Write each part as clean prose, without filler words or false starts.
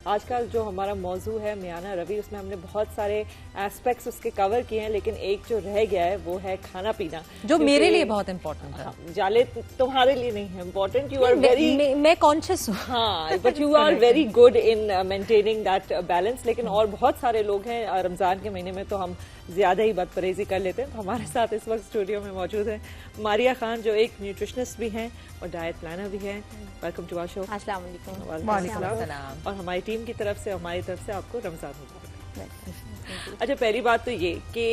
आज का जो हमारा मौजू है मियाना रवि, उसमें हमने बहुत सारे एस्पेक्ट्स उसके कवर किए हैं, लेकिन एक जो रह गया है वो है खाना पीना, जो मेरे लिए बहुत इम्पोर्टेंट है। जाले तुम्हारे लिए नहीं है इम्पोर्टेंट, यू आर वेरी, मैं कॉन्शियस हूँ, हाँ, but you are very good in maintaining that balance. लेकिन और बहुत सारे लोग हैं, रमजान के महीने में तो हम ज्यादा ही बदपरहेजी कर लेते हैं। तो हमारे साथ इस वक्त स्टूडियो में मौजूद है मारिया खान, जो एक न्यूट्रिशनिस्ट भी हैं और डाइट प्लानर भी हैं। Welcome to our show. अस्सलाम वालेकुम। और हमारी टीम की तरफ से, हमारी तरफ से आपको रमजान मुबारक। अच्छा, पहली बात तो ये कि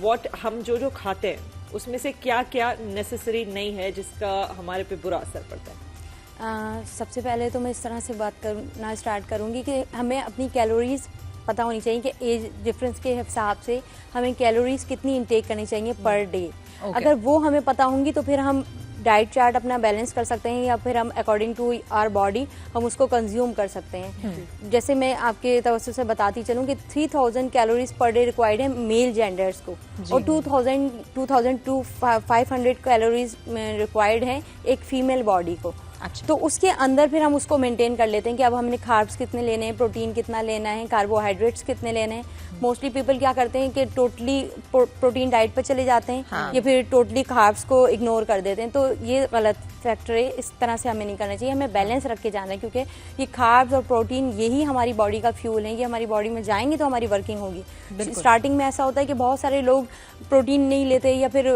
व्हाट हम जो खाते हैं उसमें से क्या क्या नेसेसरी नहीं है जिसका हमारे पे बुरा असर पड़ता है। सबसे पहले तो मैं इस तरह से बात करना स्टार्ट करूंगी कि हमें अपनी कैलोरीज पता होनी चाहिए कि एज डिफरेंस के हिसाब से हमें कैलोरीज कितनी इंटेक करनी चाहिए पर डे। अगर वो हमें पता होंगी तो फिर हम डाइट चार्ट अपना बैलेंस कर सकते हैं, या फिर हम अकॉर्डिंग टू आवर बॉडी हम उसको कंज्यूम कर सकते हैं। जैसे मैं आपके तवज्जो से बताती चलूँ कि 3000 कैलोरीज पर डे रिक्वायर्ड है मेल जेंडर्स को, और 2000 टू 500 कैलोरीज रिक्वायर्ड है एक फीमेल बॉडी को। अच्छा। तो उसके अंदर फिर हम उसको मेंटेन कर लेते हैं कि अब हमने कार्ब्स कितने लेने हैं, प्रोटीन कितना लेना है, कार्बोहाइड्रेट्स कितने लेने हैं। मोस्टली पीपल क्या करते हैं कि टोटली प्रोटीन डाइट पर चले जाते हैं, हाँ। या फिर टोटली कार्ब्स को इग्नोर कर देते हैं। तो ये गलत फैक्टर है, इस तरह से हमें नहीं करना चाहिए। हमें बैलेंस रख के जाना है, क्योंकि ये कार्ब्स और प्रोटीन यही हमारी बॉडी का फ्यूल है। ये हमारी बॉडी में जाएंगे तो हमारी वर्किंग होगी। स्टार्टिंग में ऐसा होता है कि बहुत सारे लोग प्रोटीन नहीं लेते या फिर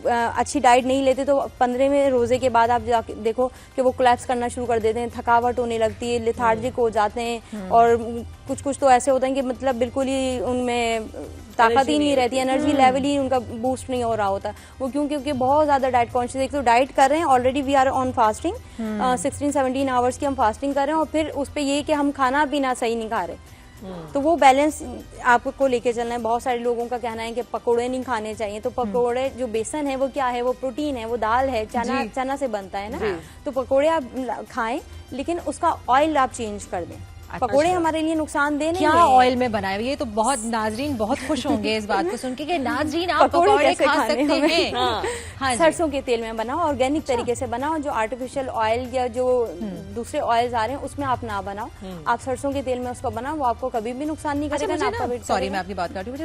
अच्छी डाइट नहीं लेते, तो 15वें रोजे के बाद आप जाके देखो कि वो कोलैप्स करना शुरू कर देते हैं, थकावट होने लगती है, लेथार्जिक हो जाते हैं, और कुछ तो ऐसे होते हैं कि मतलब बिल्कुल ही उनमें ताकत ही नहीं रहती, एनर्जी लेवल ही उनका बूस्ट नहीं हो रहा होता। वो क्योंकि बहुत ज्यादा डाइट कॉन्शियस, एक तो डाइट कर रहे हैं, already we are on fasting, 16-17 hours की हम फास्टिंग कर रहे हैं, और फिर उस पर ये कि हम खाना पीना सही नहीं खा रहे। तो वो बैलेंस आपको लेके चलना है। बहुत सारे लोगों का कहना है कि पकोड़े नहीं खाने चाहिए, तो पकोड़े जो बेसन है वो क्या है, वो प्रोटीन है, वो दाल है, चना से बनता है ना। तो पकोड़े आप खाएं, लेकिन उसका ऑयल आप चेंज कर दें। पकोड़े हमारे लिए नुकसानदेह नहीं है। क्या ऑयल में बनाए हुए, ये तो बहुत नाजरीन बहुत खुश होंगे इस बात को सुन के कि नाजरीन आप पकोड़े खा सकते हैं। हाँ, सरसों के तेल में बनाओ, ऑर्गेनिक तरीके से बनाओ। जो आर्टिफिशियल ऑयल या जो दूसरे ऑयल्स आ रहे हैं उसमें आप ना बनाओ, आप सरसों के तेल में उसको बनाओ, वो आपको कभी भी नुकसान नहीं करेगा। सॉरी, मैं आपकी बात काट रही हूँ।